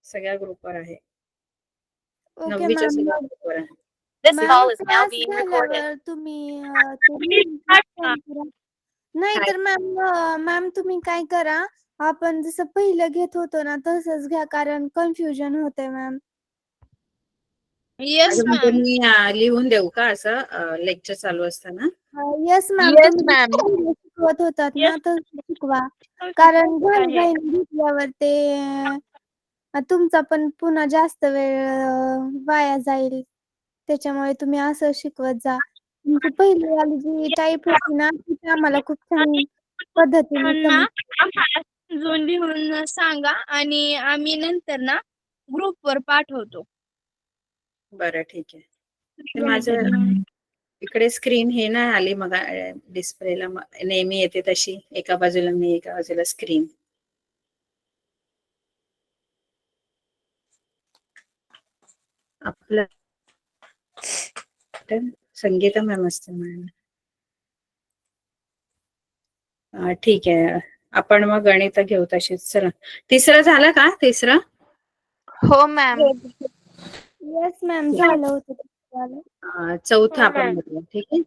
सगळ्या ग्रुपवर आहे. ओके 9वीच्या मॅम. सगळ्या ग्रुपवर आहे. मॅम क्लास झाल्यावर तुम्ही नाही तर मॅम तुम्ही काय करा, आपण जसं पहिलं घेत होतो ना तसंच घ्या, कारण कन्फ्युजन होते मॅम. Yes ma'am. मी लिहून देऊ का असं लेक्चर चालू असताना? Yes ma'am. तुम्ही शिकवत होतात ना तर शिकवा, कारण घरी जाऊन घेतल्यावर ते तुमचा पण पुन्हा जास्त वेळ वाया जाईल. त्याच्यामुळे तुम्ही असं शिकवत जा. तुमची पहिली वाली जी टाईप होती ना ती आम्हाला खूप छान पद्धतीने समजून लिहून सांगा आणि आम्ही नंतर ना ग्रुपवर पाठवतो. बरं ठीक आहे. माझं इकडे स्क्रीन हे नाही आली मग डिस्प्लेला नेहमी येते तशी, एका बाजूला मी एका बाजूला स्क्रीन. आपलं संगीता मॅम असते मॅम. ठीक आहे, आपण मग गणित घेऊ तशीच. चला, तिसरं झालं का? तिसरं हो मॅम. येस मॅम झालं होतं. चौथं आपण बघूया. ठीक आहे.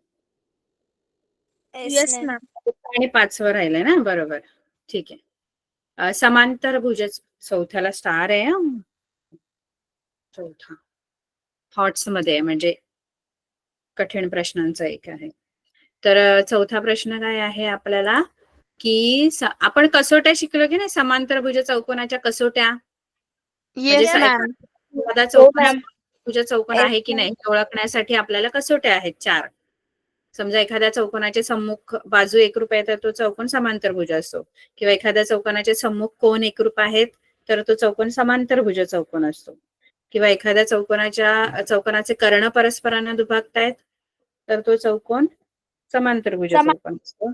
Yes ma'am. आणि 5वं राहिलंय ना? बरोबर, ठीक आहे. समांतर भुज चौथ्याला स्टार आहे. चौथा थॉट्स मध्ये म्हणजे कठीण प्रश्नांचा एक आहे. तर चौथा प्रश्न काय आहे आपल्याला, की आपण कसोट्या शिकलो की नाही, समांतर भुज चौकोनाच्या कसोट्या. म्हणजे एखादा भुज चौकोन आहे की नाही हे ओळखण्यासाठी आपल्याला कसोट्या आहेत 4. समजा एखाद्या चौकोनाचे सम्मुख बाजू एकरूप आहे तर तो चौकोन समांतर भुज असतो, किंवा एखाद्या चौकोनाचे सम्मुख कोन एकरूप आहेत तर तो चौकोन समांतर भुज चौकोन असतो, किंवा एखाद्या चौकोनाचे कर्ण परस्परांना दुभागतायत तर तो चौकोन समांतर भुज चौकोन असतो.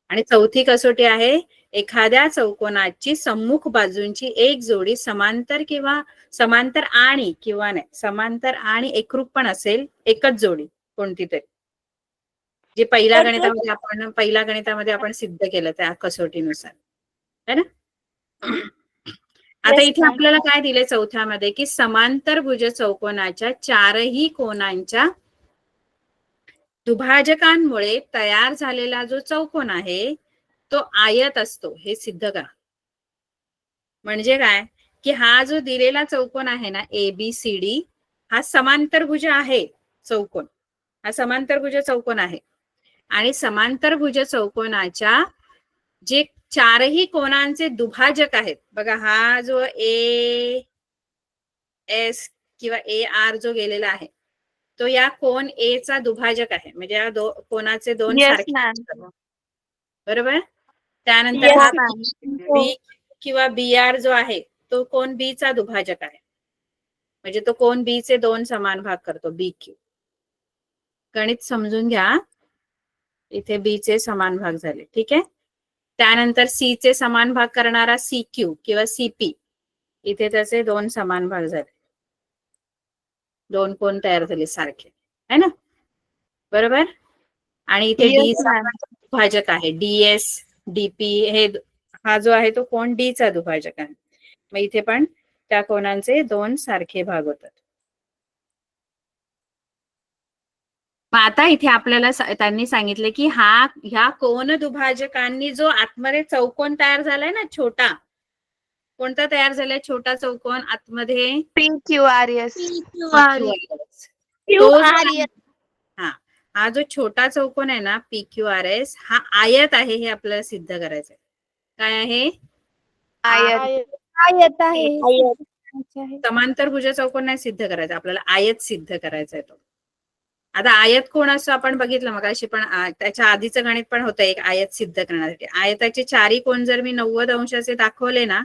आणि चौथी कसोटी आहे, एखाद्या चौकोनाची सम्मुख बाजूंची एक जोडी समांतर आणि किंवा नाही, समांतर आणि एकरूप पण असेल, एकच जोडी कोणती तरी, जे पहिल्या गणितामध्ये आपण सिद्ध केलं त्या कसोटीनुसार, है ना? आता इथे आपल्याला काय दिले चौथ्यामध्ये, की समांतर भुज चौकोनाच्या 4ही कोनांच्या दुभाजकांमुळे तयार झालेला जो चौकोन आहे तो आयत असतो, हे सिद्ध करा. म्हणजे काय, की हा जो दिलेला चौकोन आहे ना ABCD, हा समांतरभुज आहे चौकोन, हा समांतरभुज चौकोन आहे. आणि समांतरभुज चौकोनाच्या जे 4ही कोनांचे दुभाजक आहेत बघा, हा जो AS किंवा AR जो गेलेला आहे तो या कोन A चा दुभाजक आहे, म्हणजे या कोनाचे 2 सारखे, बरोबर. त्यानंतर हा B किंवा BR जो आहे तो कोन B चा दुभाजक आहे, म्हणजे तो कोन B चे 2 समान भाग करतो, BQ. गणित समजून घ्या, इथे B चे समान भाग झाले. ठीक आहे. त्यानंतर C चे समान भाग करणारा CQ किंवा CP, इथे त्याचे 2 समान भाग झाले, 2 कोन तयार झाले सारखे, है ना? बरोबर. आणि इथे D चा दुभाजक आहे, DS DP, हा जो आहे तो कोन D चा दुभाजक आहे. मग इथे पण त्या कोनांचे 2 सारखे भाग होतात. आता इथे आपल्याला त्यांनी सांगितले की ह्या कोन दुभाजकांनी जो आतमध्ये चौकोन तयार झालाय ना छोटा, कोणता तयार झालाय छोटा चौकोन आतमध्ये? PQRS. हा जो छोटा चौकोन आहे ना PQRS, हा आयत आहे, हे आपल्याला सिद्ध करायचं आहे. काय आहे? आयत आहे. समांतर भुज चौकोन नाही सिद्ध करायचा आपल्याला, आयत सिद्ध करायचा आहे तो. आता आयत कोण असं आपण बघितलं मगाशी, पण त्याच्या आधीचं गणित पण होतं एक आयत सिद्ध करण्यासाठी. आयताचे 4ही कोन जर मी 90 अंशाचे दाखवले ना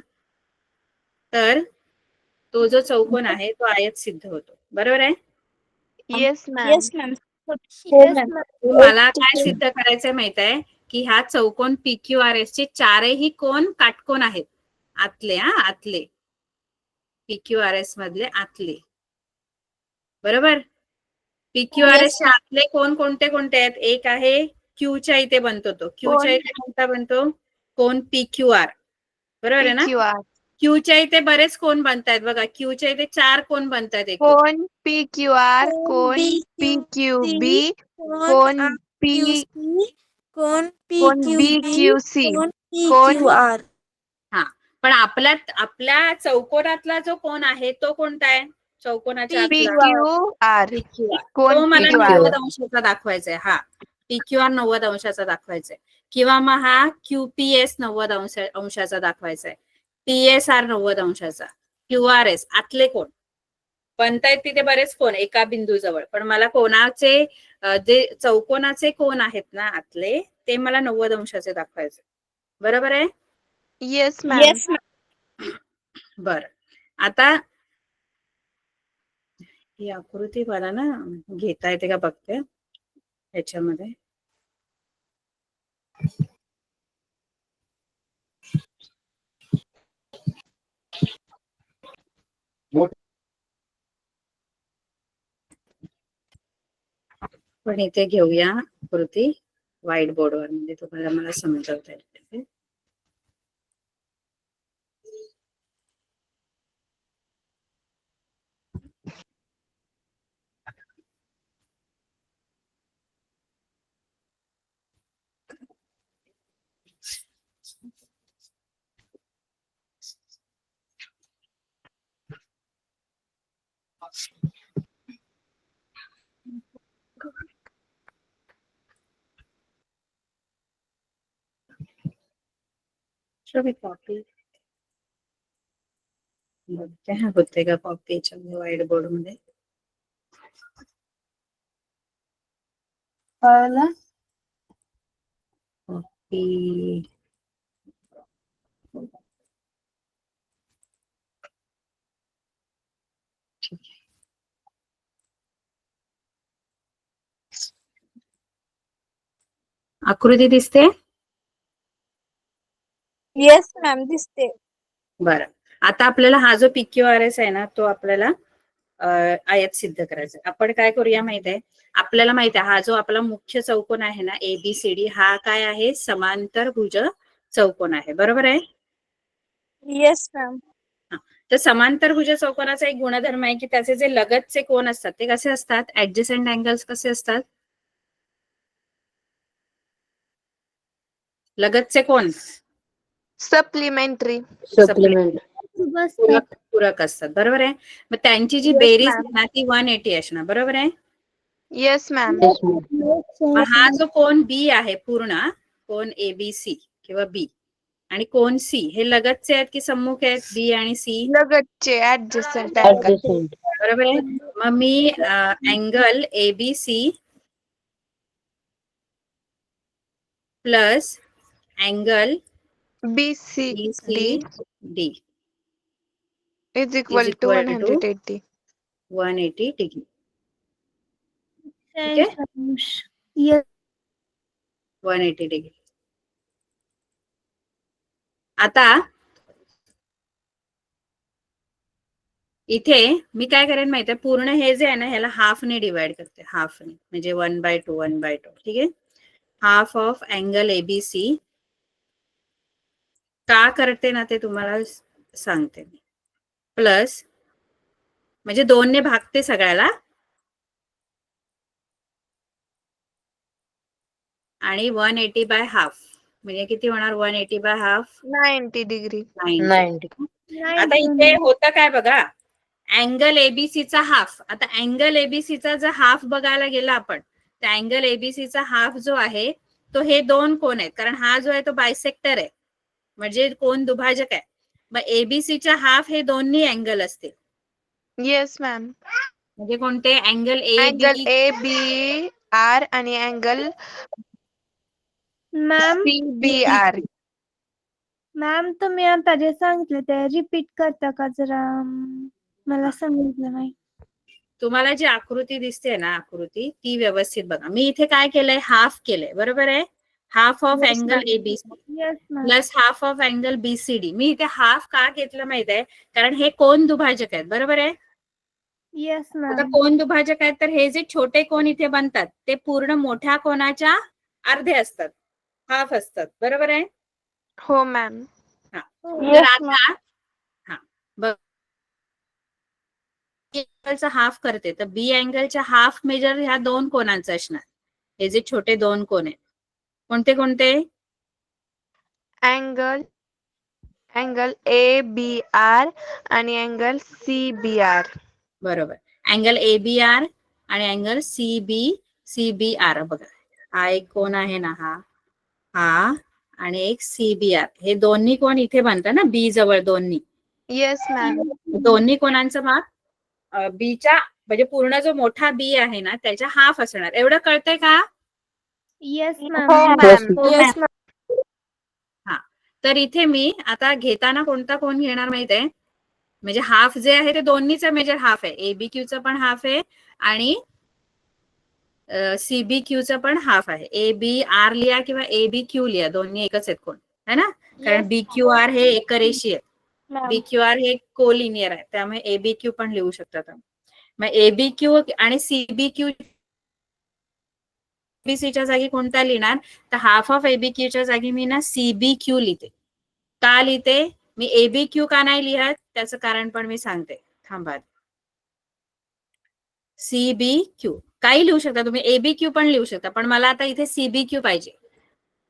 तर तो जो चौकोन आहे तो आयत सिद्ध होतो, बरोबर आहे? Yes ma'am. मला काय सिद्ध करायचंय माहित आहे, की ह्या चौकोन PQRS चे 4ही कोन काटकोन आहेत, आतले. आतले PQRS मधले आतले, बरोबर. PQRS चे आतले कोन कोणते कोणते आहेत? एक आहे Qच्या इथे बनतो, तो Qच्या इथे कोणता बनतो? कोन PQR, बरोबर आहे ना? क्यूच्या इथे बरेच कोण बनतायत बघा, क्यूच्या इथे 4 कोण बनतायत एकूण. कोण PQR, कोण PQB, कोण P, कोण कोण BQC, कोण हा, पण आपल्या चौकोनातला जो कोण आहे तो कोणता आहे? चौकोनाच्या आतला PQR, PQR. कोण तो मला PQR. 90 अंशाचा दाखवायचा आहे. हा, PQR 90 अंशाचा दाखवायचा आहे. किंवा मग हा QPS 90 अंशाचा दाखवायचा आहे. PSR 90 अंशाचा, QRS आतले कोण बनतायत तिथे बरेच कोण एका बिंदूजवळ, पण मला कोणाचे जे चौकोनाचे कोण आहेत ना आतले, ते मला 90 अंशाचे दाखवायचे. बरोबर आहे? Yes ma'am. बर, आता ही आकृती मला ना घेता येते का बघते ह्याच्यामध्ये. पण इथे घेऊया आकृती व्हाईट बोर्डवर, म्हणजे तुम्हाला मला समजवता येईल. कॉपी बघते हा होते का कॉपी याच्यामध्ये व्हाईट बोर्ड मध्ये. कळलं? कॉपी आकृती दिसते? येस मॅम दिसते. बरं, आता आपल्याला हा जो PQRS आहे ना तो आपल्याला आयत सिद्ध करायचा. आपण काय करूया माहित आहे, आपल्याला माहित आहे हा जो आपला मुख्य चौकोन आहे ना ABCD, हा काय आहे? समांतर भुज चौकोन आहे. बरोबर आहे? Yes ma'am. तर समांतर भुज चौकोनाचा एक गुणधर्म आहे की त्याचे जे लगतचे कोन असतात ते कसे असतात? ऍडजसेंट अँगल्स कसे असतात? लगतचे कोन सप्लिमेंटरी. पूरक असतात. बरोबर आहे? मग त्यांची जी Yes, बेरीज ma'am. आहे ना ती 180 असणार. बरोबर आहे? Yes ma'am. मग हा जो कोन B आहे पूर्ण, कोन ABC किंवा B आणि कोन C हे लगतचे आहेत की सम्मुख आहेत? B आणि C लगतचे ऍडजस्टंट अँगल. बरोबर आहे? मग मी angle ABC plus angle BCD D is equal to 180. 180 degree. ठीक आहे? Yes. 180 डिग्री. आता इथे मी काय करेन माहितीये, पूर्ण हे जे आहे ना ह्याला हाफने डिवाइड करते, हाफने म्हणजे 1/2 1/2. ठीक आहे? हाफ ऑफ अँगल ABC का करते ना ते तुम्हाला सांगते मी. प्लस म्हणजे 2 ने भागते सगळ्याला आणि 180 बाय हाफ म्हणजे किती होणार? 180 बाय हाफ 90 डिग्री. 90. आता इथे होतं काय बघा, अँगल एबीसीचा हाफ. आता अँगल एबीसीचा जर हाफ बघायला गेला आपण, तर अँगल एबीसीचा हाफ जो आहे तो हे 2 कोन आहेत, कारण हा जो आहे तो बायसेक्टर आहे म्हणजे कोन दुभाजक आहे. मग एबीसीच्या हाफ हे दोन्ही अँगल असते. Yes ma'am. म्हणजे कोणते? अँगल अँगल ABR आणि अँगल मॅम CBR. मॅम तुम्ही आता जे सांगितलं ते रिपीट करता का जरा? मला समजलं नाही. तुम्हाला जी आकृती दिसते ना आकृती ती व्यवस्थित बघा. मी इथे काय केलंय? हाफ केलंय. बरोबर आहे? Half of Yes, angle ma'am. ABC yes ma'am. Plus half of angle BCD. मी इथे हाफ का घेतलं माहित आहे? कारण हे कोन दुभाजक आहेत. बरोबर आहे? येस आता मॅम. कोन दुभाजक आहेत तर हे जे छोटे कोन इथे बनतात ते पूर्ण मोठ्या कोनाच्या अर्धे असतात, हाफ असतात. बरोबर आहे? हो मॅम. तर आता अँगलचा हाफ करते तर बी अँगलच्या हाफ मेजर ह्या दोन कोणांचा असणार. हे जे छोटे दोन कोण आहेत कोणते कोणते? अँगल ABR आणि अँगल CBR. बरोबर. अँगल ABR आणि अँगल CBR. बघा हा एक कोण आहे ना, हा आणि एक CBR. हे दोन्ही कोण इथे बनतात ना बी जवळ दोन्ही. Yes ma'am. दोन्ही कोणांचं माप बीच्या म्हणजे पूर्ण जो मोठा बी आहे ना त्याच्या हाफ असणार. एवढं कळतंय का? येस हो मॅम. मॅम. Yes ma'am. हा. तर इथे मी आता घेताना कोणता कोण घेणार माहितीये, म्हणजे हाफ जे आहे ते दोन्हीचं मेजर हाफ आहे. ABQचं पण हाफ आहे आणि CBQचं पण हाफ आहे. ABR लिहा किंवा ABQ लिहा, दोन्ही एकच आहेत कोण, है ना? कारण BQR हे एकरेषीय आहे. BQR हे कोलिनियर आहे, त्यामुळे ABQ पण लिहू शकतात. मग ABQ आणि CBQ च्या जागी कोणता लिहिणार, तर हाफ ऑफ ABQच्या जागी मी ना CBQ लिहिते. का लिहिते? मी ABQ का नाही लिहत त्याचं कारण पण मी सांगते, थांबा. CBQ काही लिहू शकता तुम्ही, ABQ पण लिहू शकता, पण मला आता इथे CBQ पाहिजे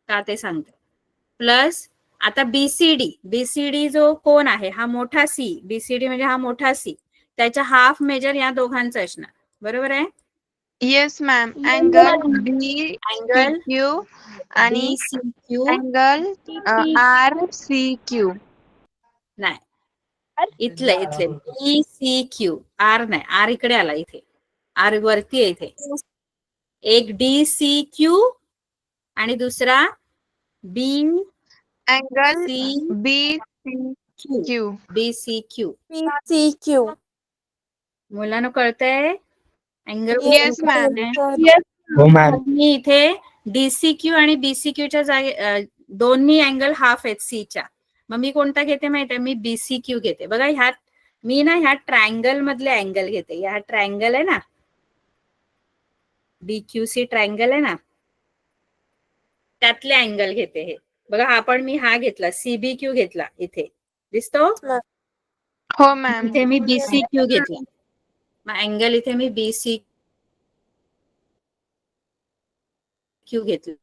का ते सांगते. प्लस आता BCD जो कोण आहे हा मोठा C, BCD म्हणजे हा मोठा C, त्याच्या हाफ मेजर या दोघांचं असणार. बरोबर आहे? Yes ma'am. Angle angle BCQ आणि BCQ अँगल RCQ. नाही, इथले BCQ. R नाही, R इकडे आला, इथे R वरती आहे. इथे एक DCQ आणि दुसरा अँगल BCQ. BCQ. PCQ. मुलांना कळतंय? Angle Yes, ma'am. हो मॅम. मी इथे DCQ आणि BCQच्या जागी दोन्ही अँगल हाफ आहेत सीच्या. मग मी कोणता घेते माहिती आहे? मी BCQ घेते. बघा ह्यात मी ना ह्या ट्रायंगल मधले अँगल घेते. ह्या ट्रायंगल आहे ना, BQC ट्रायंगल आहे ना, त्यातले अँगल घेते. हे बघा, आपण मी हा घेतला, CBQ घेतला, इथे दिसतो. हो मॅम. इथे मी BCQ घेतला. मग अँगल इथे मी BCQ घेतला.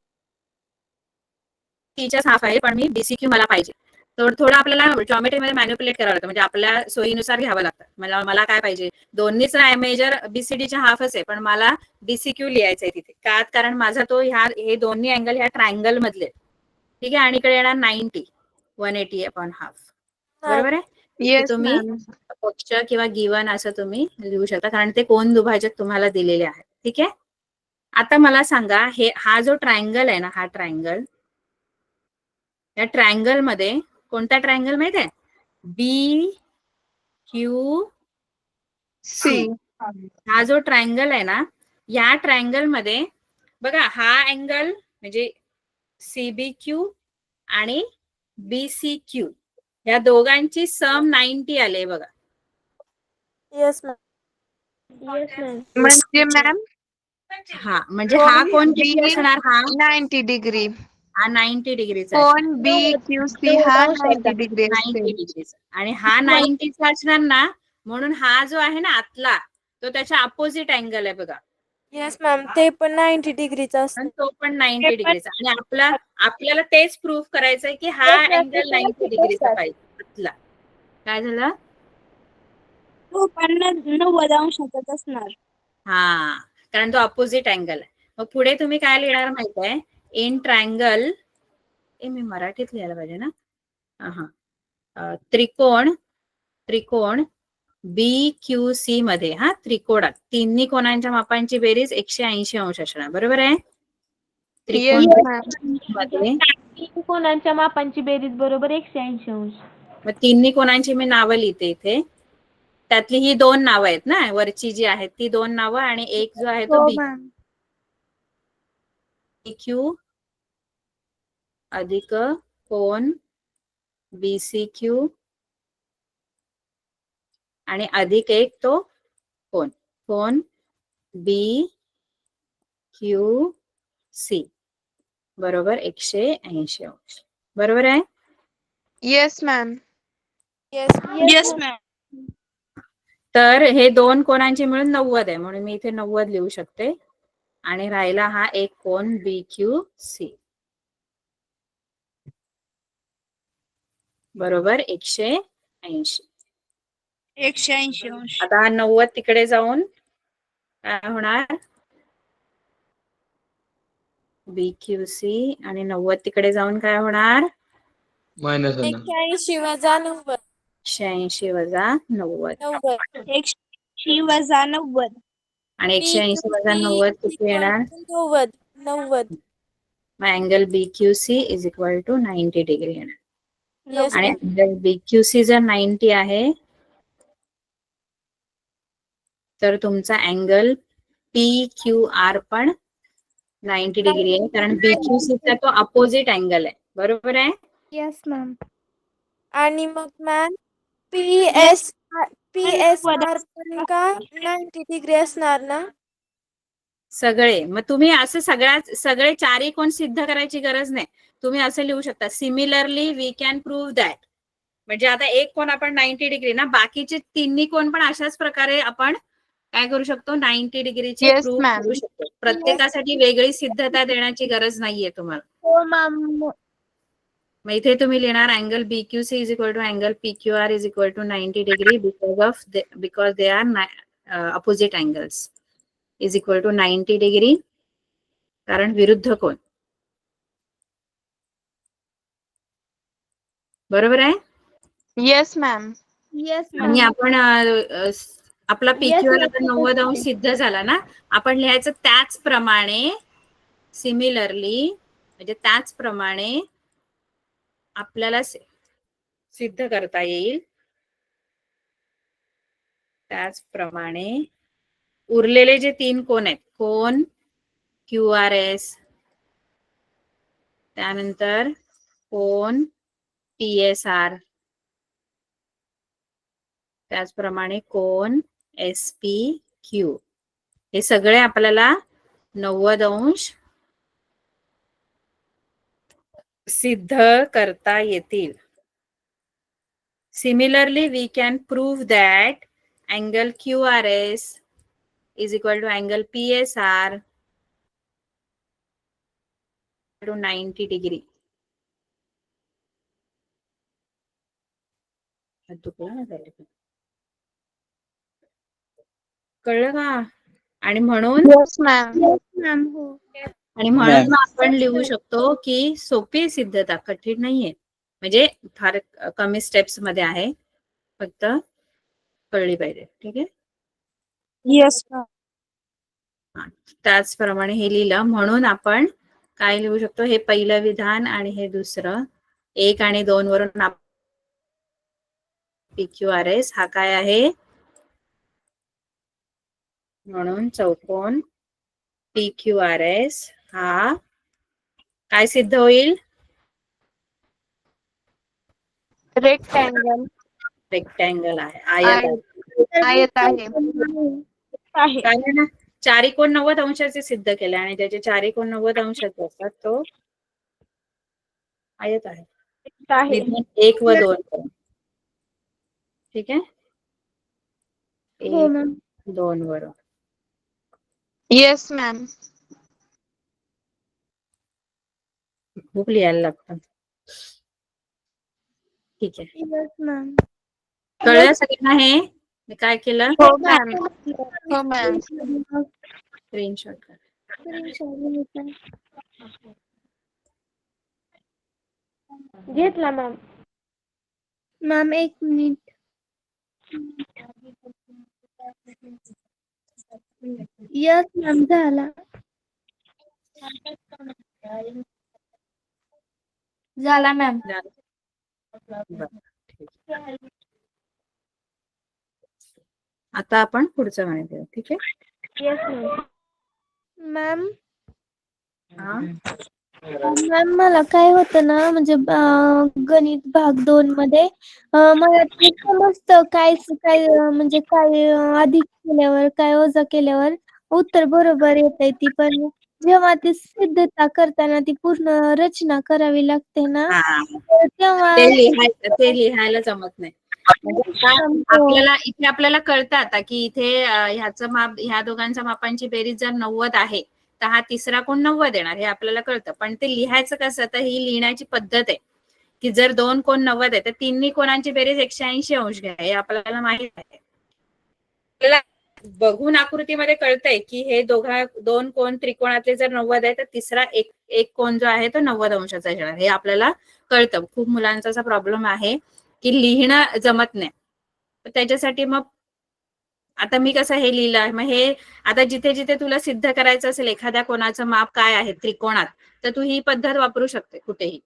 टीचर्स हाफ आहे पण मी BCQ मला पाहिजे. थोडं आपल्याला जॉमेट्रीमध्ये मॅनिप्युलेट करावं लागतं, म्हणजे आपल्या सोयीनुसार घ्यावं लागतं. मला काय पाहिजे, दोन्हीच मेजर BCDच्या हाफच आहे, पण मला BCQ लिहायचं आहे तिथे. का? कारण माझा तो हे दोन्ही अँगल ह्या ट्रायंगल मधले, ठीक आहे. आणि इकडे येणार 90, 180 अपॉन हाफ. बरोबर आहे? येस तुम्ही मॅम. पक्ष किंवा गिवन असं तुम्ही लिहू शकता, कारण ते कोन दुभाजक तुम्हाला दिलेले आहेत. ठीक आहे. आता मला सांगा, हा जो ट्रायंगल आहे ना, हा ट्रायंगल, या ट्रायंगल मध्ये कोणता ट्रायंगल माहिती आहे? BQC. हा जो ट्रायंगल आहे ना, या ट्रायंगल मध्ये बघा, हा अँगल म्हणजे CBQ आणि BCQ या दोघांची सम 90 आले बघा. Yes ma'am. म्हणजे मॅम हा म्हणजे हा कोण किती असणार? हा 90 डिग्री. हा 90 डिग्रीचा कोण BQC हा 90 डिग्री 90 असते. डिग्रीचा, आणि हा 90चा असणार ना, म्हणून हा जो आहे ना आतला, तो त्याच्या अपोजिट अँगल आहे बघा. येस मॅम, ते पण 90 डिग्रीचा आणि असतो. तो पण 90 डिग्रीचा. आणि आपल्याला तेच प्रूफ करायचंय की हा अँगल 90 डिग्रीचा पाहिजे आतला. काय झालं? तो पण 90 अंशाचाच असणार. हा, कारण तो अपोजिट अँगल आहे. मग पुढे तुम्ही काय लिहिणार माहित आहे? इन ट्रायंगल, मी मराठीत लिहायला पाहिजे ना. त्रिकोण BQC मध्ये, हा त्रिकोणात तिन्ही कोणांच्या मापांची बेरीज 180 अंश असणार. बरोबर आहे? त्रिकोण Yes, ma'am. मध्ये कोणाच्या मापांची बेरीज बरोबर 180 अंश. मग तिन्ही कोणांची मी नावं लिहिते इथे. त्यातली ही दोन नावं आहेत ना, वरची जी आहेत ती दोन नावं, आणि एक जो आहे तो हो BQ मॅम. अधिक कोण BCQ आणि अधिक एक तो कोण BQC बरोबर 180 अंश. बरोबर आहे? Yes, ma'am. Yes ma'am. तर हे दोन कोणांचे मिळून 90 आहे, म्हणून मी इथे 90 लिहू शकते. आणि राहिला हा एक कोण BQC. बरोबर 180. 180 अंश. आता हा 90 तिकडे जाऊन काय होणार, BQC आणि 90 तिकडे जाऊन काय होणार, मायनस 180 वजा 90. 180 वजा 90. 180 वजा 90. आणि 180 वजा 90 किती येणार, 90. मग angle BQC is equal to 90 degree येणार. येस आणि मॅम. अँगल BQC जर 90 आहे तर तुमचा अँगल PQR पण 90 डिग्री आहे, कारण BQC चा तो अपोजिट अँगल आहे. बरोबर आहे. Yes ma'am. आणि मग मॅम PSR पण का 90 डिग्री असणार ना? सगळे, मग तुम्ही असं सगळे चारही कोण सिद्ध करायची गरज नाही. तुम्ही असं लिहू शकता, similarly we can prove that. म्हणजे आता एक कोण आपण 90 डिग्री ना, बाकीचे तिन्ही कोण पण अशाच प्रकारे आपण काय करू शकतो, 90 डिग्रीचे Yes, प्रूव्ह ma'am. करू शकतो. प्रत्येकासाठी वेगळी सिद्धता देण्याची गरज नाहीये तुम्हाला. हो मॅम. मग इथे तुम्ही लिहिणार angle BQC is equal to angle PQR is equal to 90 degree because they are opposite angles is equal to 90 degree, कारण विरुद्ध कोण. बरोबर आहे. Yes, ma'am. येस आणि मॅम. आपण आपला Yes, PQR ma'am. आता 90 अंश सिद्ध झाला ना, आपण लिहायचं त्याचप्रमाणे सिमिलरली, म्हणजे त्याचप्रमाणे आपल्याला सिद्ध करता येईल. त्याचप्रमाणे उरलेले जे तीन कोण आहेत, कोण QRS, त्यानंतर कोण PSR, त्याचप्रमाणे कोण SPQ, हे सगळे आपल्याला 90 अंश सिद्ध करता येतील. Similarly, we can prove that angle QRS is equal to angle PSR to 90 degree. कळलं का? आणि म्हणून Yes, ma'am. Yes ma'am. हो. आणि म्हणून आपण लिहू शकतो की सोपी सिद्धता, कठीण नाहीये, म्हणजे फार कमी स्टेप्स मध्ये आहे, फक्त कळली पाहिजे. ठीक आहे. Yes ma'am. त्याचप्रमाणे हे लिहिलं, म्हणून आपण काय लिहू शकतो, हे पहिलं विधान आणि हे दुसरं, 1 आणि 2 वरून PQRS हा काय आहे, म्हणून चौकोन PQRS हा काय सिद्ध होईल, Rectangle. रेक्टँगल आहे, आयत आहे. आयत आहे. आहे. काय आहे ना, चारी कोण 90 अंशाचे सिद्ध केले आणि ज्याचे चारी कोण 90 अंशाचे असतात तो आयत आहे. आहे. विधान 1 व 2. ठीक आहे. हो 1, मॅम. 2 वरून. Yes, ma'am. खूप लिहायला लागतं. ठीक आहे. Yes ma'am. कळलं सगळ्यांना हे मी काय केलं, हो, ma'am. हो, ma'am. स्क्रीनशॉट करा. घेतला ma'am. Ma'am 1 minute. Yes ma'am झाला. झाला मॅम. बरं, ठीक आहे. आता आपण पुढचं गणित घेऊ. ठीक आहे. Yes ma'am. मॅम. हा. मॅम मला काय होतं ना, म्हणजे गणित भाग 2 मध्ये मला ते समजतं काय काय म्हणजे काय अधिक केल्यावर काय वजा केल्यावर उत्तर बरोबर येतंय ती, पण जेव्हा ती सिद्धता करताना ती पूर्ण रचना करावी लागते ना, हा, तेव्हा ते लिहायला जमत नाही. म्हणजे आता आपल्याला इथे आपल्याला कळतं आता की इथे ह्याचं माप, ह्या दोघांच्या मापांची बेरीज जर 90 आहे तर हा तिसरा कोण 90 येणार हे आपल्याला कळतं. पण ते लिहायचं कसं, तर ही लिहिण्याची पद्धत आहे की जर दोन कोण 90 आहे तर तिन्ही कोणांची बेरीज 180 अंश घ्या, हे आपल्याला माहित आहे. आपल्याला बघून आकृतीमध्ये कळतंय की हे दोन कोण त्रिकोणातले जर 90 आहे तर तिसरा एक कोण जो आहे तो 90 अंशाचा येणार, हे आपल्याला कळतं. खूप मुलांचा असा प्रॉब्लेम आहे की लिहिणं जमत नाही. त्याच्यासाठी मग आता मी कसं हे लिहिलं, मग हे आता जिथे जिथे तुला सिद्ध करायचं असेल एखाद्या कोणाचं माप काय आहे त्रिकोणात, तर तू ही पद्धत वापरू शकते कुठेही.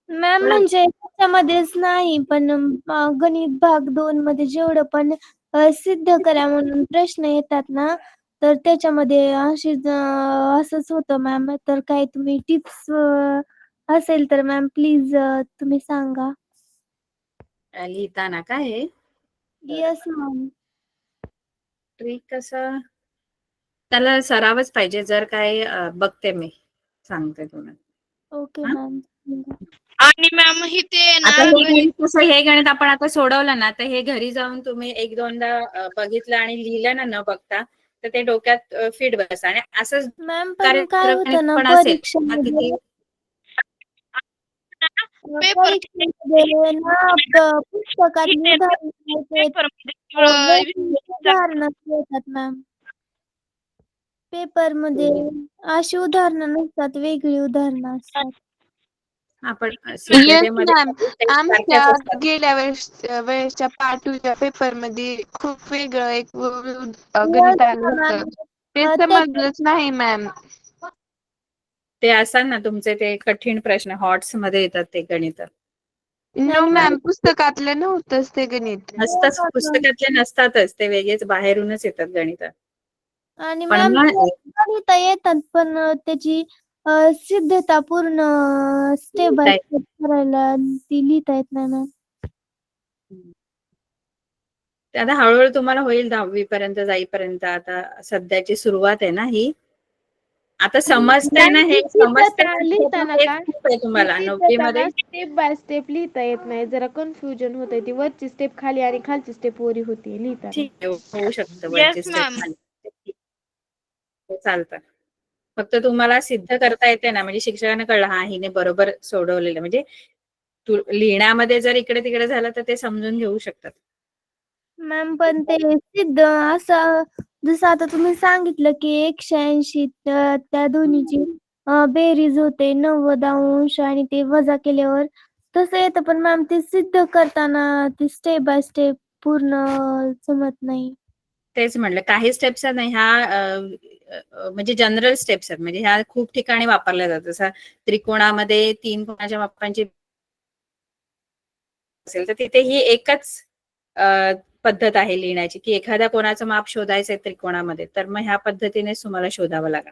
मॅम म्हणजे त्याच्यामध्येच नाही, पण गणित भाग 2 मध्ये जेवढं पण सिद्ध करा म्हणून प्रश्न येतात ना, तर त्याच्यामध्ये असंच होतं मॅम. तर काय तुम्ही टिप्स असेल तर मॅम प्लीज तुम्ही सांगा. लिहिताना काय आहे येस मॅम. ट्रिक कसं, त्याला सरावच पाहिजे. जर काय बघते मी, सांगते तुम्हाला. ओके हा? मॅम. आणि मॅम ही ते ना आता हे गणित कसं, हे गणित आपण आता सोडवलं ना, तर हे घरी जाऊन तुम्ही एक दोनदा बघितलं आणि लिहिलं ना न बघता, तर ते डोक्यात फिट बस. आणि असंच मॅम पण काय गणित होतं ना पण असेल परीक्षेमध्ये, पेपर परीक्षेमध्ये ना पुस्तकातली उदाहरणं नाही येत. वेगळी उदाहरणं येतात मॅम. पेपरमध्ये अशी उदाहरणं नसतात, वेगळी उदाहरणं असतात. आपण येस सिद्धतेमध्ये मॅम. आमच्या सारख्याच असतात. गेल्या वेळेसच्या पार्ट 2च्या पेपर मध्ये खूप वेगळं एक Yes गणित आलं मॅम. होतं. ते त्याच्यात समजलंच नाही मॅम. ते असतात ना तुमचे ते कठीण प्रश्न हॉट्स मध्ये येतात ते गणित. नो आणि मॅम मॅम, पुस्तकातलं नव्हतंच ते गणित. नसतात, पुस्तकातले नसतातच ते, वेगळेच बाहेरूनच येतात गणित. आणि पण मॅम मग गणितं येतात, पण त्याची सिद्धता पूर्ण स्टेप बाय स्टेप करायला ती लिहिता येत नाही मॅम. ते आता हळूहळू तुम्हाला होईल 10वी पर्यंत जाईपर्यंत. आता सध्याची सुरुवात आहे ना ही. आता समजतंय ना, हे समजतंय लिहिताना हेच का खूप आहे ती तुम्हाला 9वी मध्ये. सिद्धताना स्टेप बाय स्टेप लिहिता येत नाही, जरा कन्फ्युजन होतंय. ती वरची स्टेप खाली आणि खालची स्टेप वरी होती लिहिताना. ठीक आहे, होऊ शकतं वरची येस स्टेप मॅम. खाली, चालतं. फक्त तुम्हाला सिद्ध करता येते ना, म्हणजे शिक्षकांना कळलं हा हिने बरोबर सोडवलेलं, म्हणजे लिहिण्यामध्ये जर इकडे तिकडे झालं तर ते समजून घेऊ शकतात. मॅम पण ते सिद्ध असं, जसं आता तुम्ही सांगितलं की 180 त्या दोन्हीची बेरीज होते 90 अंश आणि ते वजा केल्यावर तसं येतं. पण मॅम ते सिद्ध करताना ते स्टेप बाय स्टेप पूर्ण जमत नाही. तेच म्हटलं, काही स्टेप्स नाही ह्या म्हणजे जनरल स्टेप्स आहेत, म्हणजे ह्या खूप ठिकाणी वापरल्या जातात. जसं त्रिकोणामध्ये 3 कोणाच्या मापांची असेल तर तिथे ही एकच पद्धत आहे लिहिण्याची, की एखाद्या कोणाचं माप शोधायचंय त्रिकोणामध्ये, तर मग ह्या पद्धतीनेच तुम्हाला शोधावं लागेल.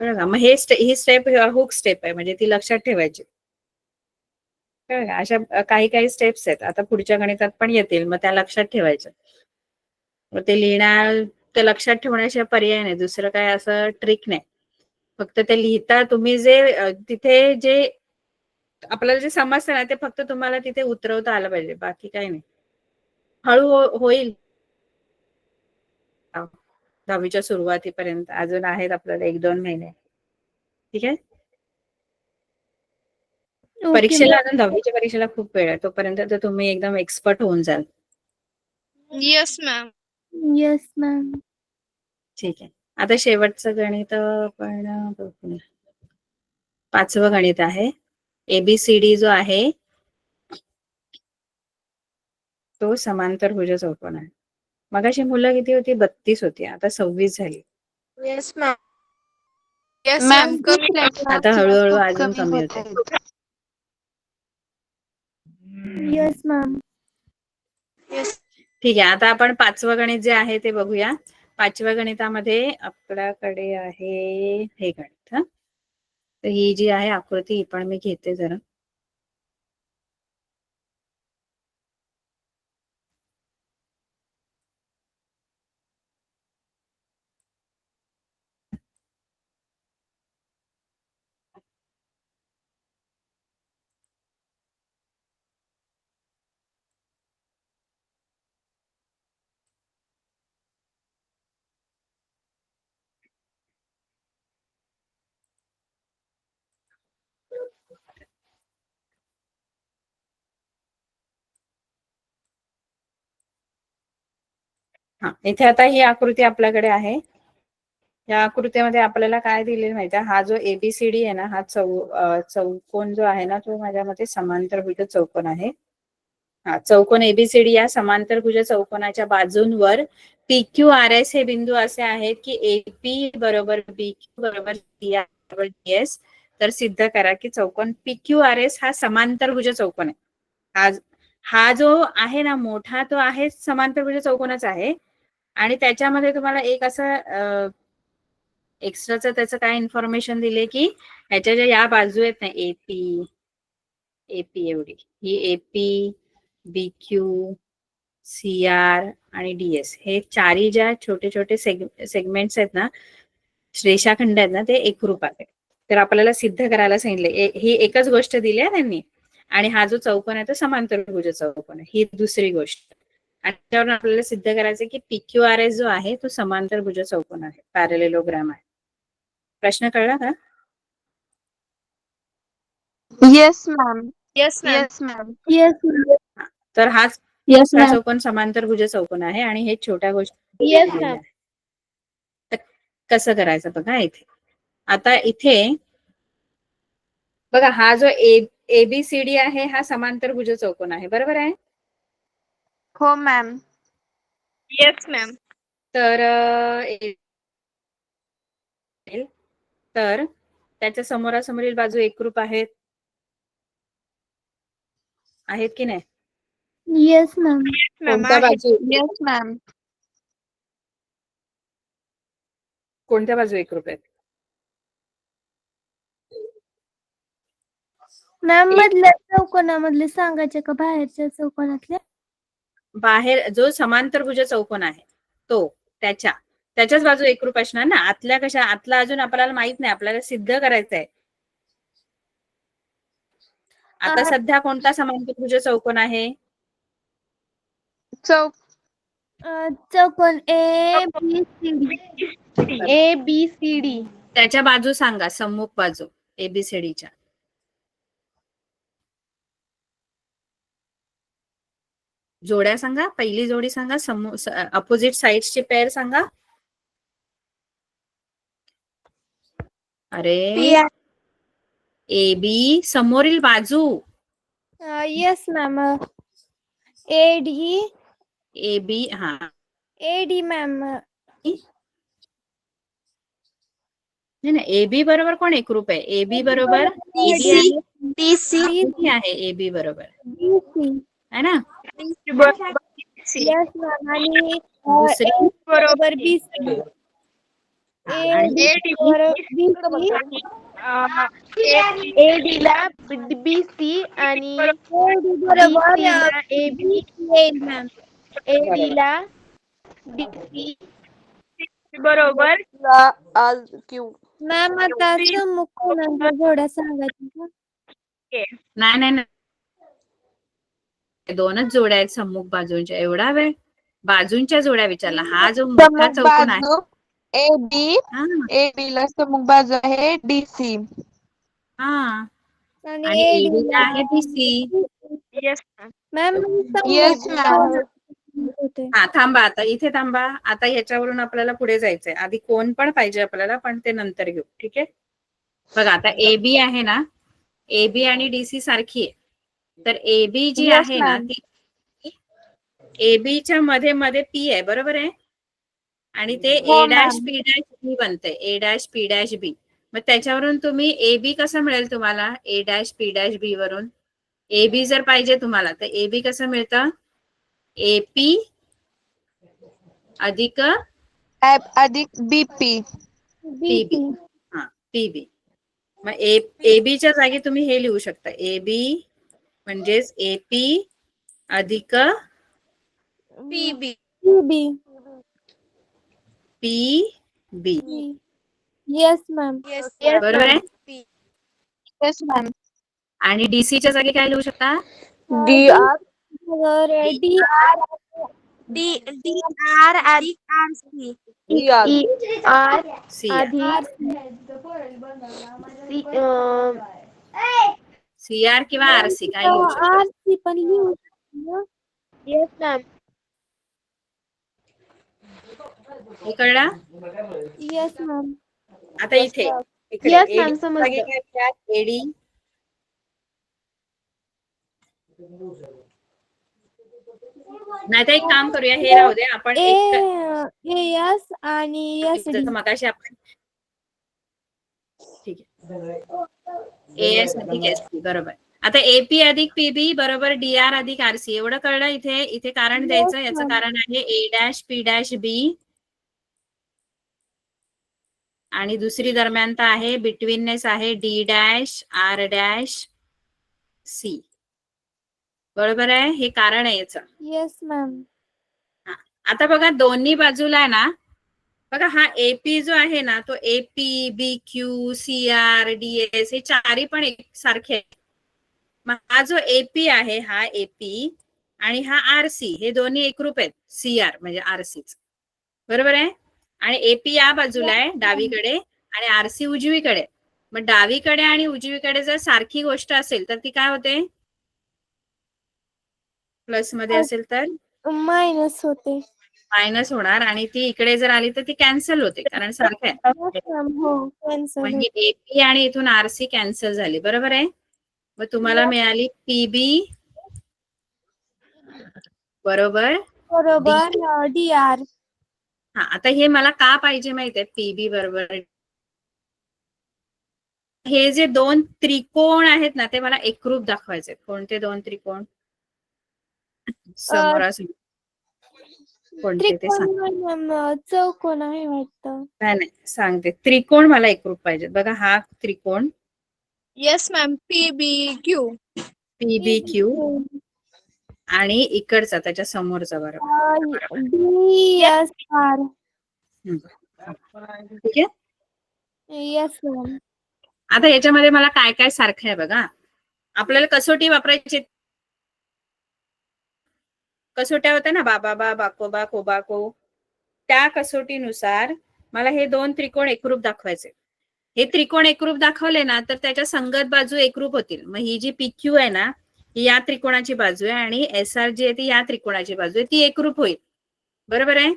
कळलं का? मग ही स्टेप हुक स्टेप आहे, म्हणजे ती लक्षात ठेवायची. कळलं का? अशा काही काही स्टेप्स आहेत, आता पुढच्या गणितात पण येतील, मग त्या लक्षात ठेवायच्या. मग ते ते लक्षात ठेवण्याशिवाय पर्याय नाही, दुसरं काय असं ट्रिक नाही. फक्त ते लिहिता तुम्ही जे तिथे जे आपल्याला जे समजतं ना, ते फक्त तुम्हाला तिथे उतरवता आलं पाहिजे, बाकी काही नाही. हळू होईल. 10वीच्या सुरुवातीपर्यंत अजून आहेत आपल्याला 1-2 महिने. ठीक आहे. ओके परीक्षेला मॅम. अजून 10वीच्या परीक्षेला खूप वेळ आहे, तोपर्यंत तर तुम्ही एकदम एक्सपर्ट होऊन जाल. Yes ma'am. Yes ma'am. ठीक आहे. आता शेवटचं गणित आपण बघूया. 5वं गणित आहे. ABCD जो आहे तो समांतरभुज चौकोन आहे. मगाशी मुलं किती होती? 32 होती, आता 26 झाली. Yes ma'am. Yes ma'am. कमी आता हळूहळू अजून कमी होत होते. आहेत. Yes ma'am. येस. ठीक आहे. आता आपण 5वं गणित जे आहे ते बघूया. 5व्या गणितामध्ये आपल्याकडे आहे हे गणित. तर ही जी आहे आकृती, ही पण मी घेते जरा. हा, इथे आता ही आकृती आपल्याकडे आहे. या आकृतीमध्ये आपल्याला काय दिलेलं माहिती आहे, हा जो एबीसीडी आहे ना, हा चौकोन जो आहे ना, तो माझ्या मते समांतरभुज चौकोन आहे. हा, चौकोन एबीसीडी या समांतरभुज चौकोनाच्या बाजूंवर PQ RS हे बिंदू असे आहेत की AP बरोबर BQ बरोबर CR बरोबर DS. तर सिद्ध करा की चौकोन PQ RS हा समांतरभुज चौकोन आहे. हा जो आहे ना मोठा, तो आहे समांतरभुज चौकोनच आहे. आणि त्याच्यामध्ये तुम्हाला एक असं एक्स्ट्राचं त्याचं काय इन्फॉर्मेशन दिले की ह्याच्या ज्या या बाजू आहेत ना, एपी एवढी, ही AP, BQ, CR आणि DS, हे चारही ज्या छोटे छोटे सेगमेंट्स आहेत ना, रेषाखंड आहेत ना, ते एकरूप आहेत. तर आपल्याला सिद्ध करायला सांगितले, ही एकच गोष्ट दिली आहे त्यांनी. आणि हा जो चौकोन आहे तो समांतरभुज चौकोन आहे, ही दुसरी गोष्ट. आणि त्यावरून आपल्याला सिद्ध करायचं की PQRS जो आहे तो समांतरभुज चौकोन आहे, पॅरलेलोग्राम आहे. प्रश्न कळला का? Yes ma'am. Yes ma'am. Yes ma'am. Yes ma'am. तर हाच येस हा मॅम. चौकोन समांतरभुज चौकोन आहे आणि हे छोट्या गोष्टी येस दिलेल्या मॅम. आहेत. तर कसं करायचं बघा इथे. आता इथे बघा, हा जो ABCD आहे हा समांतरभुज चौकोन आहे, बरोबर आहे? हो मॅम. Yes ma'am. तर तर त्याच्या समोरासमोरील बाजू एकरूप आहेत की नाही? Yes ma'am. कोणत्या बाजू येस मॅम. कोणत्या बाजू एकरूप आहेत? मॅम मधल्या चौकोनामधले सांगायचे का बाहेरच्या चौकोनातले? बाहेर जो समांतरभुज चौकोन आहे तो त्याच्याच बाजू एकरूप असणार ना. आतल्या कशा, आतला अजून आपल्याला माहित नाही, आपल्याला सिद्ध करायचंय. आता सध्या कोणता समांतरभुज चौकोन आहे? चौकोन ABCD. ABCD. त्याच्या बाजू सांगा, सम्मुख बाजू ABCDच्या. जोड्या सांगा, पहिली जोडी सांगा, अपोजिट साइड्सची पेअर सांगा. अरे AB समोरील बाजू. Yes ma'am. AD. AB हा AD मॅम. नाही, AB बरोबर कोण एकरूप आहे? AB बरोबर AB आहे, DC आहे AB बरोबर, है ना? Yes ma'am. आणि दुसरी बरोबर BC. आणि AD ला BC आणि बरोबर DC ला AB. मॅम. AD ला DC बरोबर. मॅम आता सम्मुख कोणाच्या जोड्या सांगायच्या का? नाही, दोनच जोड्या आहेत सम्मुख बाजूंच्या. एवढा वेळ बाजूंच्या जोड्या विचारला. हा जो मोठा सममुख चौकोन आहे, बाजू AB. हा AB ला सममुख बाजू आहे DC. हा आणि आणि AD AB ला ला आहे DC. Yes ma'am yes ma'am. होते. हा, थांबा, आता इथे थांबा. आता ह्याच्यावरून आपल्याला पुढे जायचंय. आधी कोण पण पाहिजे आपल्याला, पण ते नंतर घेऊ, ठीक आहे? बघा, आता AB आहे ना, AB आणि DC सारखी आहे. तर AB जी Yes, आहे ना, ma'am. ती AB च्या मध्ये मध्ये P आहे, बरोबर आहे? आणि ते हो, A', P', B बनते. A', P', मग त्याच्यावरून तुम्ही AB कसं मिळेल तुम्हाला? A', P', वरून AB जर पाहिजे तुम्हाला, तर AB कसं मिळतं? AP अधिक अधिक BP. PB. हा, PB. मग AB च्या जागी तुम्ही हे लिहू शकता, AB म्हणजेच AP अधिक PB. PB. Yes ma'am. बरोबर आहे? Yes ma'am. आणि DC च्या जागी काय लिहू शकता? DR DR अधिक RC. ER CR. CR किंवा RC काय लिहू शकता? RC पण लिहू शकतो. Yes ma'am. हे कळला? Yes ma'am. आता इथे इकडे Yes, ma'am, एडी समजलं. काय लिहितात? एडी नाही तर एक काम करूया, हे राहू दे, आपण एक एस आणि एस डी. जसं मगाशी आपण ठीक आहे एएस अधिक एसटी बरोबर. आता एपी अधिक पीबी बरोबर डीआर अधिक आरसी एवढं कळलं. इथे इथे कारण द्यायचं. याचं कारण आहे A dash P dash B आणि दुसरी दरम्यानता आहे बिटवीननेस आहे D dash R dash C. बरोबर आहे, हे कारण आहे याचं. Yes ma'am. आता बघा दोन्ही बाजूला आहे ना, बघा हा एपी जो आहे ना तो AP B Q C R D S हे चारही पण सारखे आहेत. मग हा जो एपी आहे हा एपी आणि हा आरसी हे दोन्ही एकरूप आहेत. सी आर म्हणजे आरसी बरोबर आहे. आणि एपी या बाजूला आहे डावीकडे आणि आरसी उजवीकडे. मग डावीकडे आणि उजवीकडे जर सारखी गोष्ट असेल तर ती काय होते? प्लस मध्ये असेल तर मायनस होते. मायनस होणार आणि ती इकडे जर आली तर ती कॅन्सल होते कारण सारखं आहे. Yes, ma'am. हो कॅन्सल मग ही एपी आणि इथून आरसी कॅन्सल झाली. बरोबर आहे. मग तुम्हाला मिळाली पीबी बरोबर बरोबर डी आर. हा आता हे मला का पाहिजे माहितीये? पीबी बरोबर हे जे दोन त्रिकोण आहेत ना ते मला एकरूप दाखवायचे. कोणते दोन त्रिकोण? समोरासमोर कोणते ते सांग. त्रिकोण चौकोन आहे वाटतं. नाही नाही सांगते. त्रिकोण मला एकरूप पाहिजे. बघा हा त्रिकोण yes ma'am P B Q. P B Q आणि इकडचा त्याच्या समोरचा बरोबर. D S R. ठीक आहे. Yes ma'am. आता याच्यामध्ये मला काय काय सारखं आहे बघा. आपल्याला कसोटी वापरायची. कसोट्या होत्या ना बाबा बा बाकोबा कोबाको. त्या कसोटीनुसार मला हे दोन त्रिकोण एकरूप दाखवायचे. हे त्रिकोण एकरूप दाखवले ना तर त्याच्या संगत बाजू एकरूप होतील. मग ही जी पीक्यू आहे ना ही या त्रिकोणाची बाजू आहे आणि एस आर जी आहे ती या त्रिकोणाची बाजू आहे ती एकरूप होईल. बरोबर आहे.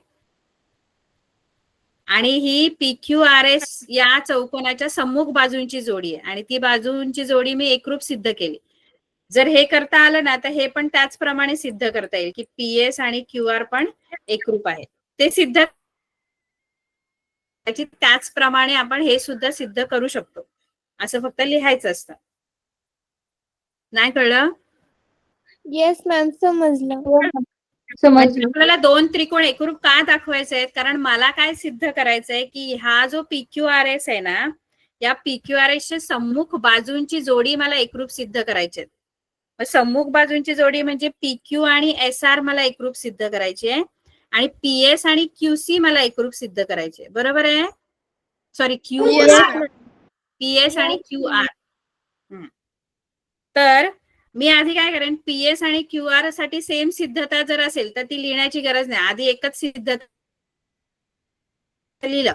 आणि ही पीक्यू आर एस या चौकोनाच्या सम्मुख बाजूंची जोडी आहे आणि ती बाजूंची जोडी मी एकरूप सिद्ध केली. जर हे करता आलं ना तर हे पण त्याचप्रमाणे सिद्ध करता येईल की पीएस आणि क्यू आर पण एकरूप आहे. ते सिद्ध त्याचप्रमाणे आपण हे सुद्धा सिद्ध करू शकतो. असं फक्त लिहायचं असतं. नाही कळलं? येस मॅम समजलं. म्हणजे आपल्याला दोन त्रिकोण एकरूप का दाखवायचे आहेत? कारण मला काय सिद्ध करायचंय की हा जो पीक्यू आर एस आहे ना या पीक्यू आर एस च्या सम्मुख बाजूंची जोडी मला एकरूप सिद्ध करायची आहे. सम्मुख बाजूंची जोडी म्हणजे पीक्यू आणि एस आर मला एकरूप सिद्ध करायची आहे आणि पीएस आणि क्यूसी मला एकरूप सिद्ध करायचे. बरोबर आहे. Sorry Q R. पीएस आणि क्यू आर. तर मी आधी काय करेन पीएस आणि क्यू आर साठी सेम सिद्धता जर असेल तर ती लिहिण्याची गरज नाही. आधी एकच सिद्धता लिहिलं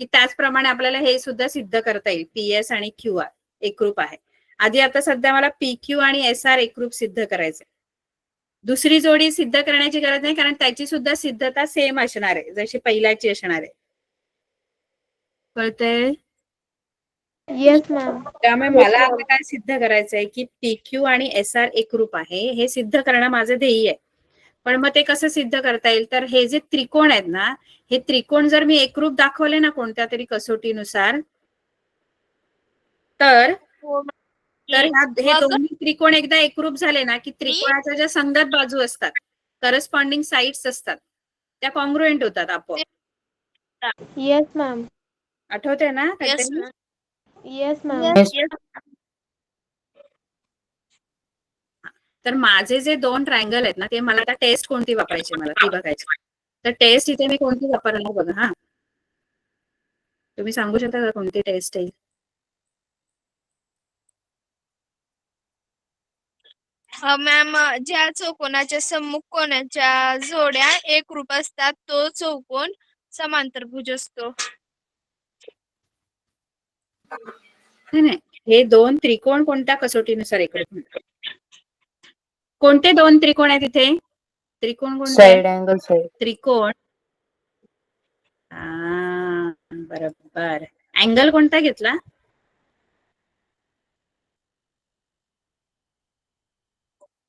की त्याचप्रमाणे आपल्याला हे सुद्धा सिद्ध करता येईल. पीएस आणि क्यू आर एकरूप आहे. आधी आता सध्या मला पीक्यू आणि एस आर एकरूप सिद्ध करायचे. दुसरी जोडी सिद्ध करण्याची गरज नाही कारण त्याची सुद्धा सिद्धता सेम असणार आहे जशी पहिल्याची असणार आहे. कळतंय? Yes ma'am. त्यामुळे मला आता काय सिद्ध करायचंय की पीक्यू आणि एस आर एकरूप आहे हे सिद्ध करणं माझं ध्येय आहे. पण मग ते कसं सिद्ध करता येईल? तर हे जे त्रिकोण आहेत ना हे त्रिकोण जर मी एकरूप दाखवले ना कोणत्या तरी कसोटीनुसार तर हे दोन्ही त्रिकोण एकदा एकरूप झाले ना की त्रिकोणाच्या ज्या संगत बाजू असतात करस्पॉन्डिंग साइड्स असतात त्या कॉन्ग्रुएंट होतात आपोआप. Yes ma'am. आठवतंय ना काहीतरी? Yes ma'am. तर माझे जे दोन ट्रायंगल आहेत ना ते मला आता टेस्ट कोणती वापरायची मला ती बघायची. तर टेस्ट इथे मी कोणती वापरणार बघा. हा तुम्ही सांगू शकता का कोणती टेस्ट आहे? मॅम ज्या चौकोनाच्या सम्मुख कोणाच्या जोड्या एकरूप असतात तो चौकोन समांतरभुज असतो. नाही हे दोन त्रिकोण कोणत्या कसोटीनुसार एकरूप होतात? कोणते दोन त्रिकोण आहेत इथे? त्रिकोण कोणते? Side angle side. त्रिकोण बरोबर. अँगल कोणता घेतला?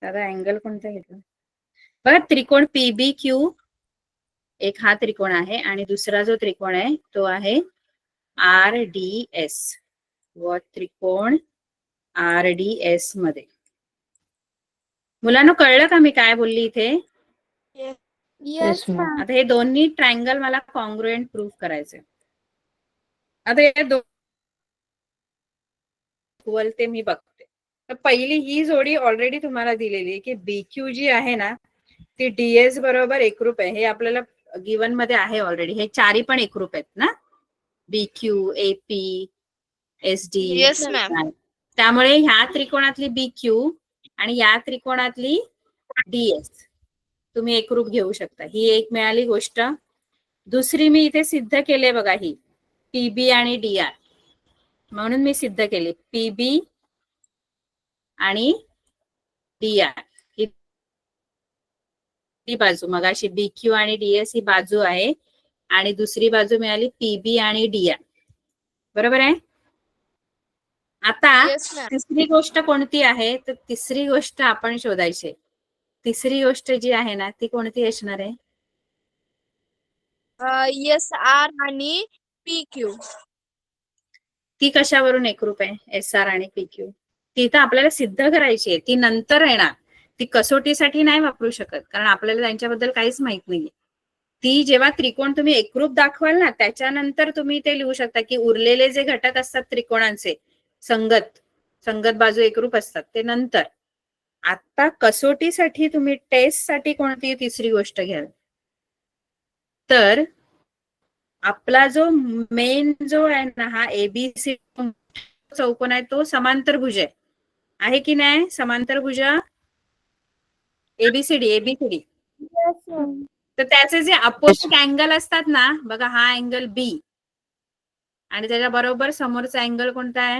दादा अँगल कोणता घेतला? बघा त्रिकोण PBQ, एक हा त्रिकोण आहे आणि दुसरा जो त्रिकोण आहे तो आहे RDS व त्रिकोण RDS मध्ये. मुलांना कळलं का मी काय बोलली इथे? Yes ma'am. आता हे दोन्ही ट्रायंगल मला कॉन्ग्रुएंट प्रूफ करायचे. आता हे इक्वल ते मी बघते. तर पहिली ही जोडी ऑलरेडी तुम्हाला दिलेली आहे की BQ जी आहे ना ती DS बरोबर एकरूप आहे. हे आपल्याला गिवन मध्ये आहे ऑलरेडी. हे चारी पण एकरूप आहेत ना, BQ, AP, SD. Yes ma'am. त्यामुळे ह्या त्रिकोणातली BQ आणि या त्रिकोणातली DS तुम्ही एकरूप घेऊ शकता. ही एक मिळाली गोष्ट. दुसरी मी इथे सिद्ध केले बघा, ही PB आणि DR म्हणून मी सिद्ध केले. PB आणि DR ही बाजू, मग अशी BQ आणि DS ही बाजू आहे आणि दुसरी बाजू मिळाली PB आणि DR. बरोबर आहे. आता येस मॅम. तिसरी गोष्ट कोणती आहे? तर तिसरी गोष्ट आपण शोधायची. तिसरी गोष्ट जी आहे ना ती कोणती असणार आहे? SR आणि PQ. ती कशावरून एकरूप आहे? SR आणि PQ. ती तर आपल्याला सिद्ध करायची आहे, ती नंतर येणार. ती कसोटीसाठी नाही वापरू शकत कारण आपल्याला त्यांच्याबद्दल काहीच माहित नाहीये. ती जेव्हा त्रिकोण तुम्ही एकरूप दाखवाल ना त्याच्यानंतर तुम्ही ते लिहू शकता की उरलेले जे घटक असतात त्रिकोणांचे संगत बाजू एकरूप असतात ते नंतर. आता कसोटीसाठी तुम्ही टेस्टसाठी कोणती तिसरी गोष्ट घ्याल? तर आपला जो मेन जो आहे ना हा ABC चौकोन आहे तो समांतरभुज आहे की नाही? समांतरभुज ABCD. Yes ma'am. तर त्याचे जे अपोजिट अँगल असतात ना, बघा हा अँगल B आणि त्याच्या बरोबर समोरचा अँगल कोणता आहे?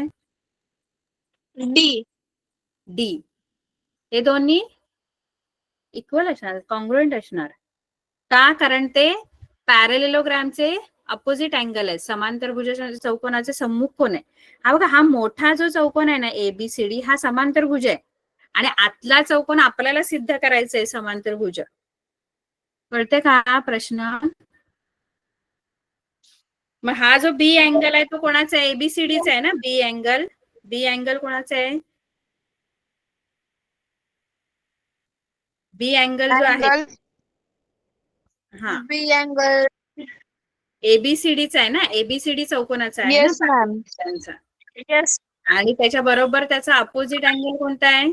D. हे दोन्ही इक्वल असणार, कॉन्ग्रुएंट असणार. का? कारण ते पॅरेलेलोग्रामचे अपोजिट अँगल आहे. समांतरभुज चौकोनाचे सम्मुख कोन आहे. हा बघा, हा मोठा जो चौकोन आहे ना ABCD हा समांतरभुज आहे आणि आतला चौकोन आपल्याला सिद्ध करायचा आहे समांतरभुज. कळते का प्रश्न? मग हा जो B अँगल आहे तो कोणाचा आहे? ABCDचा आहे ना. बी अँगल कोणाचा आहे? B अँगल जो आहे हा B अँगल ABCDचा आहे ना. ABCD चौकोनाचा आहे ना येस मॅम. त्यांचा. येस. आणि त्याच्या बरोबर त्याचा अपोजिट अँगल कोणता आहे?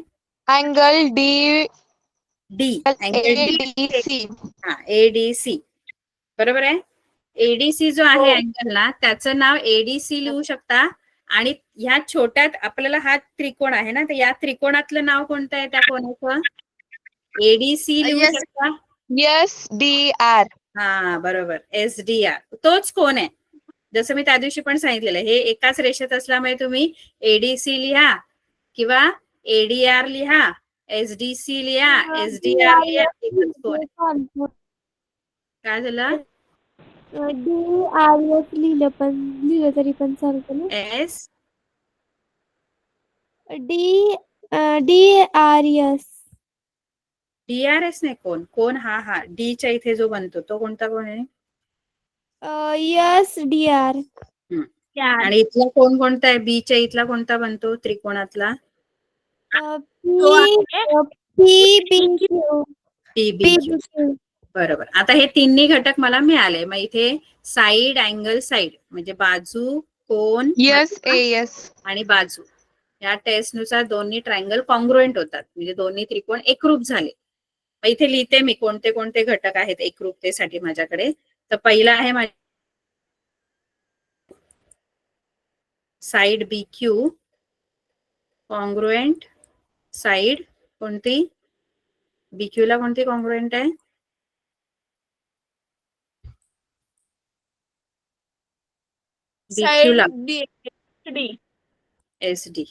Angle D. Angle D. ADC. हा ADC. बरोबर आहे. ADC जो आहे अँगल ना त्याचं नाव ADC लिहू शकता. आणि ह्या छोट्यात आपल्याला हा त्रिकोण आहे ना तर या त्रिकोणातलं नाव कोणतं आहे त्या कोणाचं? ADC लिहू Yes. शकता. SDR. हा बरोबर, SDR तोच कोण आहे. जसं मी त्या दिवशी पण सांगितलेलं हे एकाच रेषेत असल्यामुळे तुम्ही ADC लिहा किंवा ADR लिहा, SDC लिहा, SDR लिहा, एकच कोण आहे. काय झालं? DRS लिहिलं तरी पण चालतं ना. DRS. DRS नाही. कोण हा D च्या इथे जो बनतो तो कोणता कोण आहे? SDR. आणि इथला कोण कोणता आहे? B च्या इथला कोणता बनतो त्रिकोणातला? PBQ. बरोबर. आता हे तिन्ही घटक मला मिळाले. मग इथे साइड, अँगल, साइड म्हणजे बाजू, कोन आणि बाजू या टेस्ट नुसार दोन्ही ट्रायंगल कॉन्ग्रुएंट होतात म्हणजे दोन्ही त्रिकोण एकरूप झाले. मग इथे लिहिते मी कोणते कोणते घटक आहेत एकरूपतेसाठी माझ्याकडे. तर पहिला आहे साइड BQ कॉन्ग्रुएंट साइड कोणती? BQ ला कोणती कॉन्ग्रुएंट आहे? BQ ला SD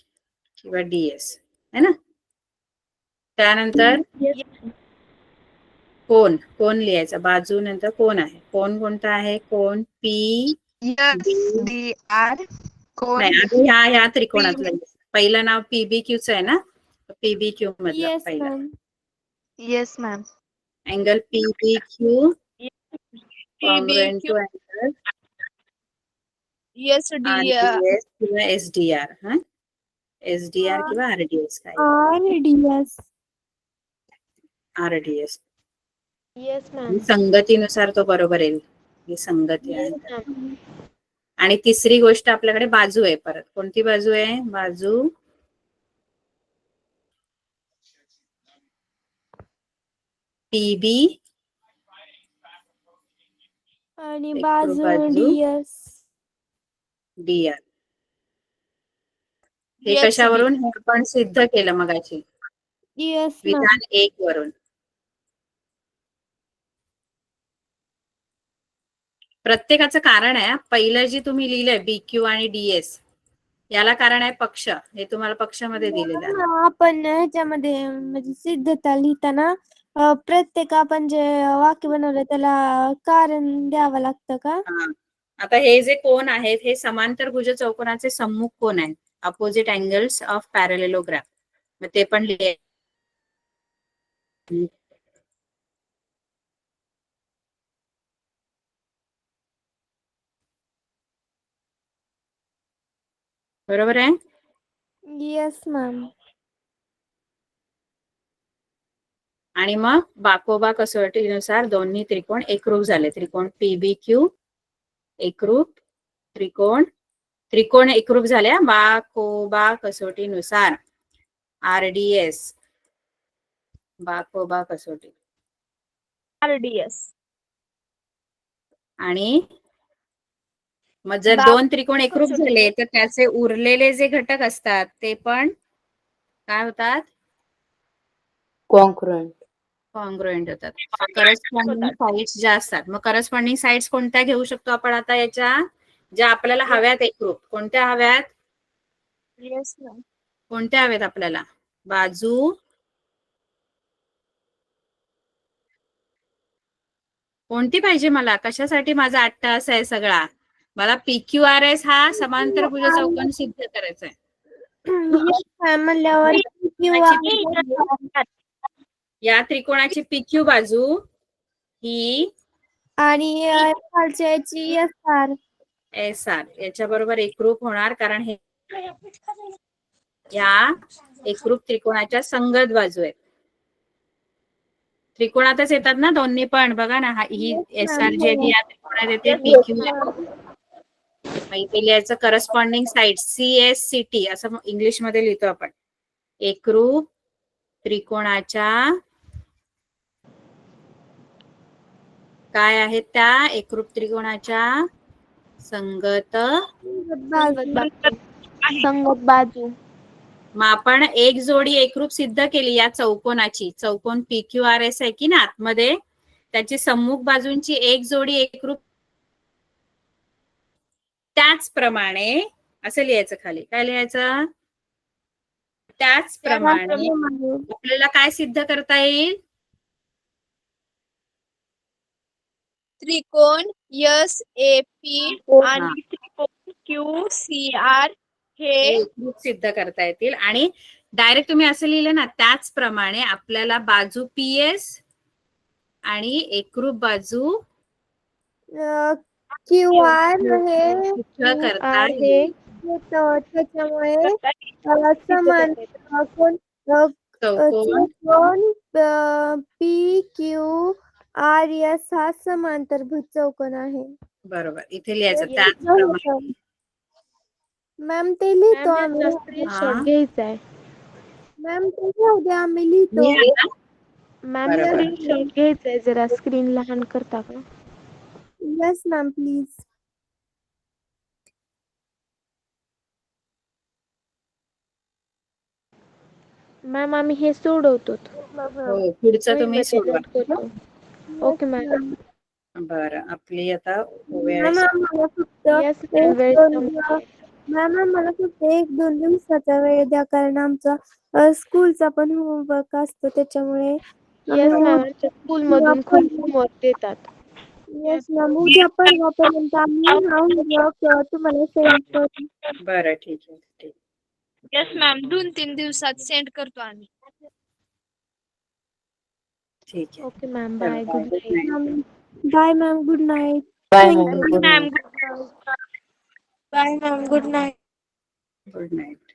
किंवा DS है ना. त्यानंतर कोन कोन लिहायचा, बाजू नंतर कोण आहे. कोण कोणता आहे? कोण पी SDR कोण नाही, आधी ह्या त्रिकोणातलं पहिलं नाव PBQच आहे ना, PBQ मधलं येस पहिलं ma'am. Yes ma'am angle PBQ congruent to angle RDS किंवा SDR. हा, SDR किंवा RDS काय RDS. RDS. Yes ma'am. संगतीनुसार तो बरोबर येईल. ही संगती आहे. Yes ma'am. आणि तिसरी गोष्ट आपल्याकडे बाजू आहे. परत कोणती बाजू आहे? बाजू PB आणि एक बाजू बाजू DS. DR. हे कशावरून? हे आपण सिद्ध केलं मगाशी येस मॅम. विधान 1 वरून. प्रत्येकाचं कारण आहे. पहिलं जी तुम्ही लिहिलंय BQ आणि DS याला कारण आहे पक्ष. हे तुम्हाला पक्षामध्ये दिलेलं आहे. आपण ह्याच्यामध्ये म्हणजे सिद्धता लिहिताना प्रत्येक आपण जे वाक्य बनवलं त्याला कारण द्यावं लागतं का? हा. आता हे जे कोन आहेत हे समांतरभुज चौकोनाचे सम्मुख कोन आहेत. Opposite angles of parallelogram. मग ते पण लिहायचं. बरोबर आहे. Yes ma'am. आणि मग बाकोबा कसोटीनुसार दोन्ही त्रिकोण एकरूप झाले. त्रिकोण PBQ एकरूप, त्रिकोण एकरूप झाले. बाकोबा कसोटीनुसार RDS बाकोबा कसोटी RDS. आणि मग जर दोन त्रिकोण एकरूप झाले तर त्याचे उरलेले जे घटक असतात ते पण काय होतात? कॉन्ग्रुएंट होतात. करस्पॉन्डिंग साइड्स ज्या असतात. मग करस्पॉन्डिंग साइड्स कोणत्या घेऊ शकतो आपण आता याच्या? ज्या आपल्याला हव्यात एकरूप. कोणत्या हव्यात? Yes ma'am. कोणत्या हव्यात आपल्याला? बाजू कोणती पाहिजे मला? कशासाठी माझा अट्टाहास आहे सगळा? मला PQRS हा समांतरभुज चौकोन सिद्ध करायचा आहे. येस मॅम म्हणल्यावर या त्रिकोणाची PQ बाजू ही आणि खालच्या याची SR. SR याच्या बरोबर एकरूप होणार, कारण हे या एकरूप त्रिकोणाच्या संगत बाजू आहेत. त्रिकोणातच येतात ना दोन्ही पण. बघा ना, ही SR जी आहे या त्रिकोणात येते. PQ इथे लिहायचं करस्पॉन्डिंग साइड CSCT असं इंग्लिश मध्ये लिहितो आपण. एकरूप त्रिकोणाच्या काय आहेत त्या? एकरूप त्रिकोणाच्या संगत बाजू. मग आपण एक जोडी एकरूप सिद्ध केली या चौकोनाची. चौकोन PQRS आहे की ना आतमध्ये, त्याची सम्मुख बाजूंची एक जोडी एकरूप. त्याचप्रमाणे असं लिहायचं खाली. काय लिहायचं? त्याचप्रमाणे आपल्याला काय सिद्ध करता येईल? त्रिकोण SAP आणि त्रिकोण QCR हे एकरूप सिद्ध करता येतील. आणि डायरेक्ट तुम्ही असं लिहिलं ना, त्याचप्रमाणे आपल्याला बाजू PS आणि एकरूप बाजू QR हे करता येईल. त्याच्यामुळे समान चौकोन PQRS हा समांतरभुज चौकोन आहे. बरोबर, इथे लिहायचं त्याचप्रमाणे. मॅम ते लिहितो आम्ही. स्क्रीनशॉट घ्यायचा आहे. मॅम ते घेऊ द्या, आम्ही लिहितो. मॅम बरोबर. स्क्रीनशॉट घ्यायचा आहे. जरा स्क्रीन लहान करता का? Yes ma'am please. मॅम आम्ही हे सोडवतो. हो, पुढचं तुम्ही सोडवा. Okay ma'am. बरं, आपली आता वेळ मॅम आम्हाला फक्त येस मॅम, वेळ संपला. मॅम आम्हाला फक्त 1-2 दिवसाचा वेळ द्या, कारण आमचा स्कूलचा पण होमवर्क असतो, त्याच्यामुळे येस मॅम, स्कूल मधून खूप होमवर्क देतात. येस मॅम, उद्या परवापर्यंत आम्ही होमवर्क तुम्हाला सेंड करू. बरं, ठीक आहे, ठीक. येस मॅम, 2-3 दिवसात सेंड करतो आम्ही. ठीक आहे. ओके मॅम, चला, bye, good good night. night. Bye ma'am, good night. Bye Thank ma'am, you. Good ma'am night. Bye ma'am, good night. Good night.